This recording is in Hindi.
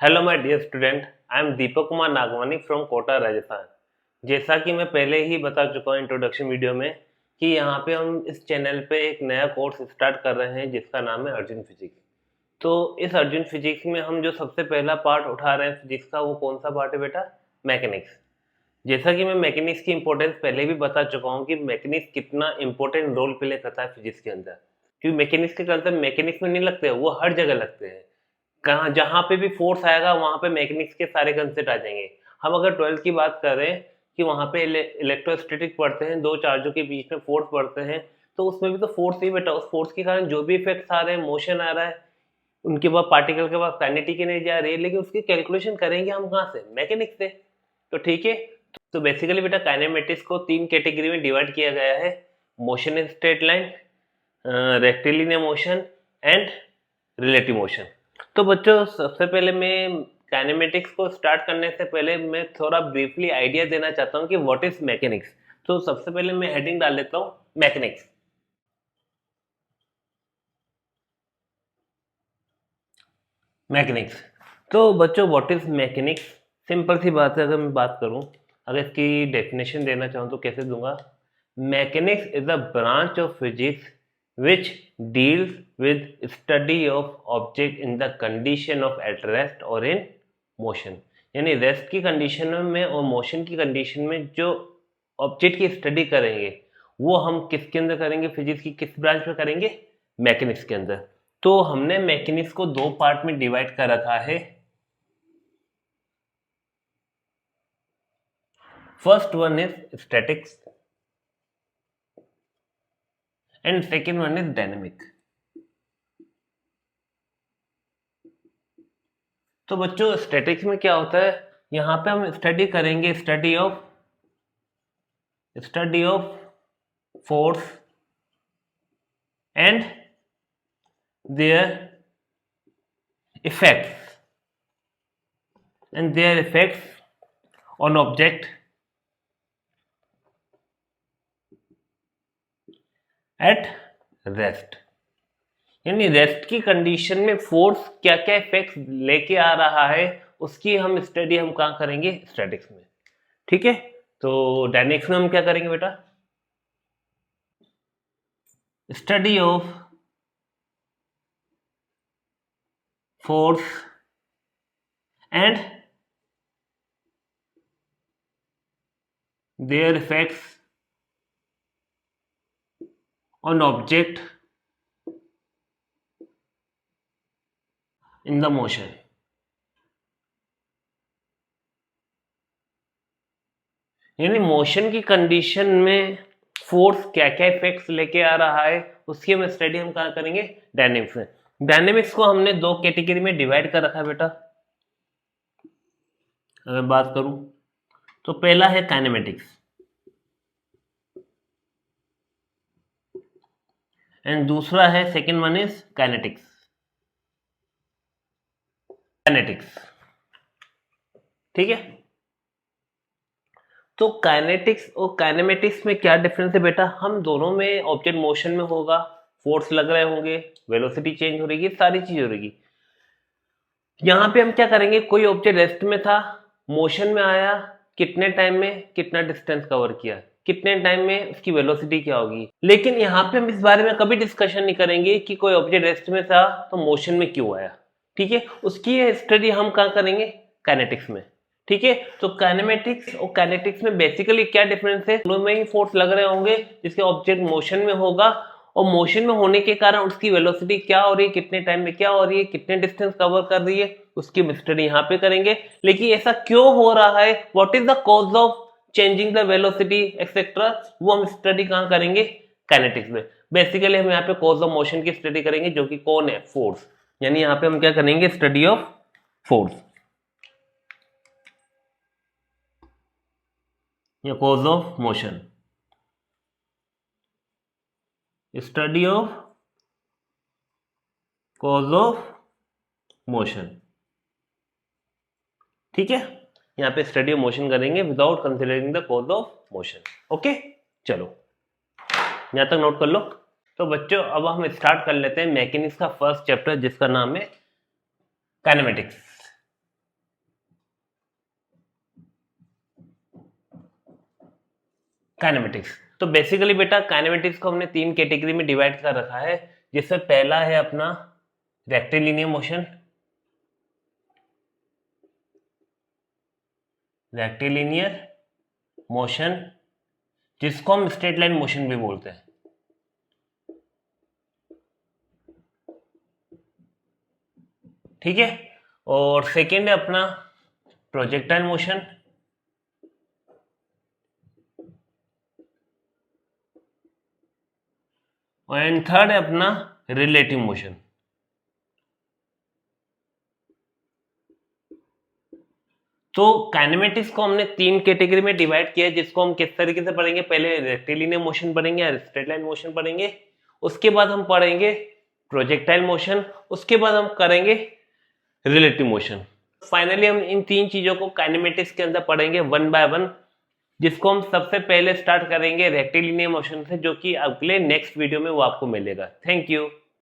Hello my dear student, I am Deepak Kumar Nagwani from Kota Rajasthan. जैसा कि मैं पहले ही बता चुका हूँ इंट्रोडक्शन वीडियो में कि यहाँ पे हम इस चैनल पे एक नया कोर्स स्टार्ट कर रहे हैं जिसका नाम है अर्जुन फिजिक्स। तो इस अर्जुन फिजिक्स में हम जो सबसे पहला पार्ट उठा रहे हैं फिजिक्स का, वो कौन सा पार्ट है बेटा? मैकेनिक्स। जैसा कि मैं मैकेनिक्स की इंपॉर्टेंस पहले भी बता चुका हूँ कि मैकेनिक्स कितना इंपॉर्टेंट रोल प्ले करता है फिजिक्स के अंदर, क्योंकि मैकेनिक्स के कंसेप्ट मैकेनिक्स में नहीं लगते हैं, वो हर जगह लगते हैं। कहाँ जहाँ पे भी फोर्स आएगा वहाँ पे मैकेनिक्स के सारे कंसेप्ट आ जाएंगे। हम अगर 12th की बात करें कि वहाँ पे इलेक्ट्रोस्टैटिक पढ़ते हैं, दो चार्जों के बीच में फोर्स पढ़ते हैं, तो उसमें भी तो फोर्स ही बेटा। उस फोर्स के कारण जो भी इफेक्ट्स आ रहे हैं, मोशन आ रहा है, उनके बाद पार्टिकल के पास काइनेटिक एनर्जी आ रही है, लेकिन उसकी कैलकुलेशन करेंगे हम कहाँ से? मैकेनिक्स से। तो ठीक है, तो बेसिकली बेटा काइनेमेटिक्स को 3 कैटेगरी में डिवाइड किया गया है: motion in straight line, rectilinear motion and relative motion. तो बच्चों सबसे पहले मैं काइनेमेटिक्स को स्टार्ट करने से पहले मैं थोड़ा ब्रीफली आइडिया देना चाहता हूँ कि व्हाट इज मैकेनिक्स। तो सबसे पहले मैं हेडिंग डाल लेता हूँ मैकेनिक्स। मैकेनिक्स। तो बच्चों व्हाट इज मैकेनिक्स? सिंपल सी बात है, अगर मैं बात करूँ, अगर इसकी डेफिनेशन देना चाहूँ तो कैसे दूंगा? Mechanics is a branch of physics which deals with study of object in the condition of at rest or in motion। यानी रेस्ट की कंडीशन में और मोशन की कंडीशन में जो ऑब्जेक्ट की स्टडी करेंगे वो हम किसके अंदर करेंगे? फिजिक्स की किस ब्रांच में करेंगे? मैकेनिक्स के अंदर। तो हमने मैकेनिक्स को दो पार्ट में डिवाइड कर रखा है। First one is statics and second one is dynamic. तो बच्चों स्टैटिक्स में क्या होता है? यहां पे हम स्टडी करेंगे study of force and there effects on object at rest. यानी रेस्ट की कंडीशन में फोर्स क्या क्या इफेक्ट्स लेके आ रहा है, उसकी हम स्टडी हम कहाँ करेंगे? स्टैटिक्स में। ठीक है, तो डायनेमिक्स में हम क्या करेंगे बेटा? Study of force and there effects on object in the motion. यानी मोशन की कंडीशन में फोर्स क्या क्या इफेक्ट्स लेके आ रहा है, उसकी हम स्टडी हम कहाँ करेंगे? डायनेमिक्स में। डायनेमिक्स को हमने दो कैटेगरी में डिवाइड कर रखा है बेटा। अगर बात करूं तो पहला है काइनेमेटिक्स एंड दूसरा है सेकेंड वन इज काइनेटिक्स। ठीक है, तो काइनेटिक्स और काइनेमेटिक्स में क्या डिफरेंस है बेटा? हम दोनों में ऑब्जेक्ट मोशन में होगा, फोर्स लग रहे होंगे, वेलोसिटी चेंज हो रही, सारी चीज हो रही। यहाँ पे हम क्या करेंगे? कोई ऑब्जेक्ट रेस्ट में था, मोशन में आया, कितने टाइम में कितना डिस्टेंस कवर किया, कितने टाइम में उसकी वेलोसिटी क्या होगी। लेकिन यहाँ पे हम इस बारे में कभी डिस्कशन नहीं करेंगे कि कोई ऑब्जेक्ट रेस्ट में था तो मोशन में क्यों आया। ठीक है, उसकी स्टडी हम कहाँ करेंगे? काइनेटिक्स में। ठीक है, तो काइनेमेटिक्स और काइनेटिक्स में बेसिकली क्या डिफरेंस है? दोनों में ही फोर्स लग रहे होंगे जिसके ऑब्जेक्ट मोशन में होगा, और मोशन में होने के कारण उसकी वेलोसिटी क्या हो रही है, कितने टाइम में क्या हो रही है, कितने डिस्टेंस कवर कर रही है, उसकी स्टडी यहाँ पे करेंगे। लेकिन ऐसा क्यों हो रहा है, what is the cause of changing the velocity etcetera, वो हम स्टडी कहाँ करेंगे? काइनेटिक्स में। बेसिकली हम यहाँ पे कॉज ऑफ मोशन की स्टडी करेंगे, जो कि कौन है? फोर्स। यानी यहाँ पे हम क्या करेंगे? स्टडी ऑफ फोर्स या cause of motion, study of cause of motion. ठीक है, यहाँ पे स्टडी ऑफ मोशन करेंगे without considering the cause of motion. Okay, चलो यहाँ तक नोट कर लो। तो बच्चों अब हम स्टार्ट कर लेते हैं मैकेनिक्स का फर्स्ट चैप्टर जिसका नाम है काइनेमेटिक्स। काइनेमेटिक्स। तो बेसिकली बेटा काइनेमेटिक्स को हमने 3 कैटेगरी में डिवाइड कर रखा है, जिसमें पहला है अपना रेक्टिलिनियर मोशन, जिसको हम स्ट्रेट लाइन मोशन भी बोलते हैं। ठीक है। और सेकेंड है अपना प्रोजेक्टाइल मोशन, एंड थर्ड है अपना रिलेटिव मोशन। तो काइनेमेटिक्स को हमने 3 कैटेगरी में डिवाइड किया है, जिसको हम किस तरीके से पढ़ेंगे, पहले रेक्टिलिनियर मोशन पढ़ेंगे या स्ट्रेट लाइन मोशन पढ़ेंगे, उसके बाद हम पढ़ेंगे प्रोजेक्टाइल मोशन, उसके बाद हम करेंगे रिलेटिव मोशन। फाइनली हम इन 3 चीजों को काइनेमेटिक्स के अंदर पढ़ेंगे 1 बाय 1, जिसको हम सबसे पहले स्टार्ट करेंगे रेक्टिलिनियर मोशन से, जो कि अगले नेक्स्ट वीडियो में वो आपको मिलेगा। Thank you.